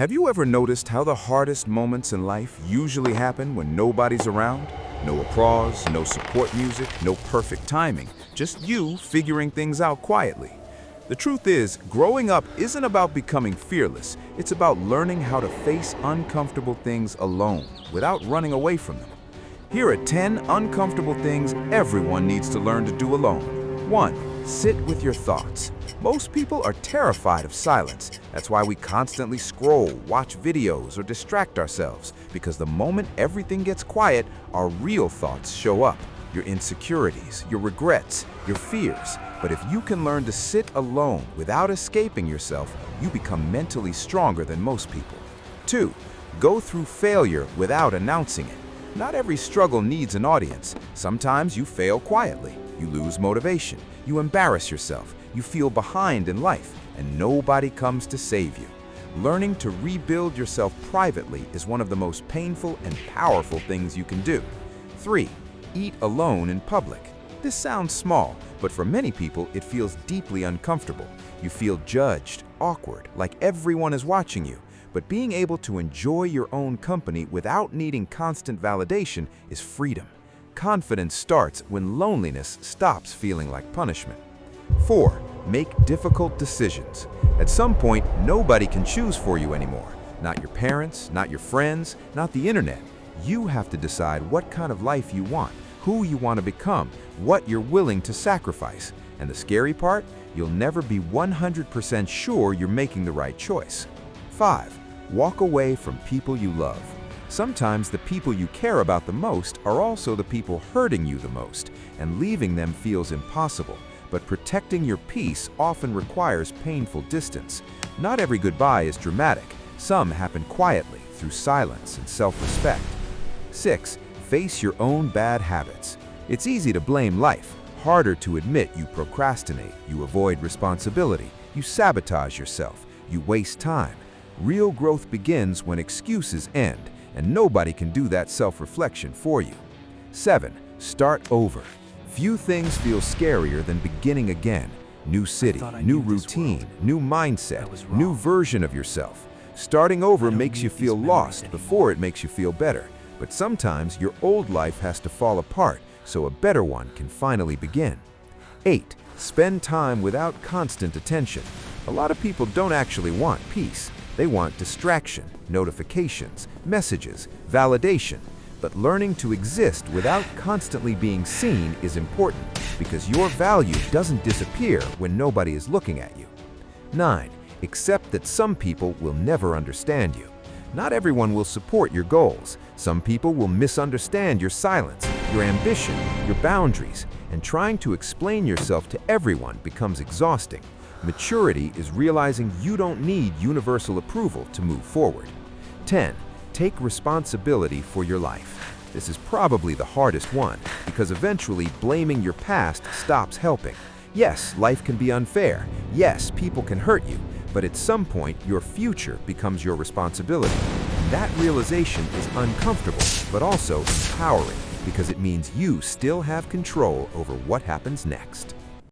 Have you ever noticed how the hardest moments in life usually happen when nobody's around? No applause, no support music, no perfect timing, just you figuring things out quietly. The truth is, growing up isn't about becoming fearless. It's about learning how to face uncomfortable things alone without running away from them. Here are 10 uncomfortable things everyone needs to learn to do alone. 1. Sit with your thoughts. Most people are terrified of silence. That's why we constantly scroll, watch videos, or distract ourselves, because the moment everything gets quiet, our real thoughts show up. Your insecurities, your regrets, your fears. But if you can learn to sit alone without escaping yourself, you become mentally stronger than most people. 2. Go through failure without announcing it. Not every struggle needs an audience. Sometimes you fail quietly. You lose motivation. You embarrass yourself. You feel behind in life, and nobody comes to save you. Learning to rebuild yourself privately is one of the most painful and powerful things you can do. 3. Eat alone in public. This sounds small, but for many people it feels deeply uncomfortable. You feel judged, awkward, like everyone is watching you. But being able to enjoy your own company without needing constant validation is freedom. Confidence starts when loneliness stops feeling like punishment. 4. Make difficult decisions. At some point, nobody can choose for you anymore. Not your parents, not your friends, not the internet. You have to decide what kind of life you want, who you want to become, what you're willing to sacrifice. And the scary part? You'll never be 100% sure you're making the right choice. 5. Walk away from people you love. Sometimes the people you care about the most are also the people hurting you the most, and leaving them feels impossible. But protecting your peace often requires painful distance. Not every goodbye is dramatic. Some happen quietly, through silence and self-respect. 6. Face your own bad habits. It's easy to blame life. Harder to admit you procrastinate, you avoid responsibility, you sabotage yourself, you waste time. Real growth begins when excuses end, and nobody can do that self-reflection for you. 7. Start over. Few things feel scarier than beginning again. New city, new routine, new mindset, new version of yourself. Starting over makes you feel lost before it makes you feel better. But sometimes your old life has to fall apart so a better one can finally begin. 8. Spend time without constant attention. A lot of people don't actually want peace. They want distraction, notifications, messages, validation. But learning to exist without constantly being seen is important, because your value doesn't disappear when nobody is looking at you. 9. Accept that some people will never understand you. Not everyone will support your goals. Some people will misunderstand your silence, your ambition, your boundaries, and trying to explain yourself to everyone becomes exhausting. Maturity is realizing you don't need universal approval to move forward. 10. Take responsibility for your life. This is probably the hardest one, because eventually blaming your past stops helping. Yes, life can be unfair. Yes, people can hurt you. But at some point, your future becomes your responsibility. And that realization is uncomfortable, but also empowering, because it means you still have control over what happens next.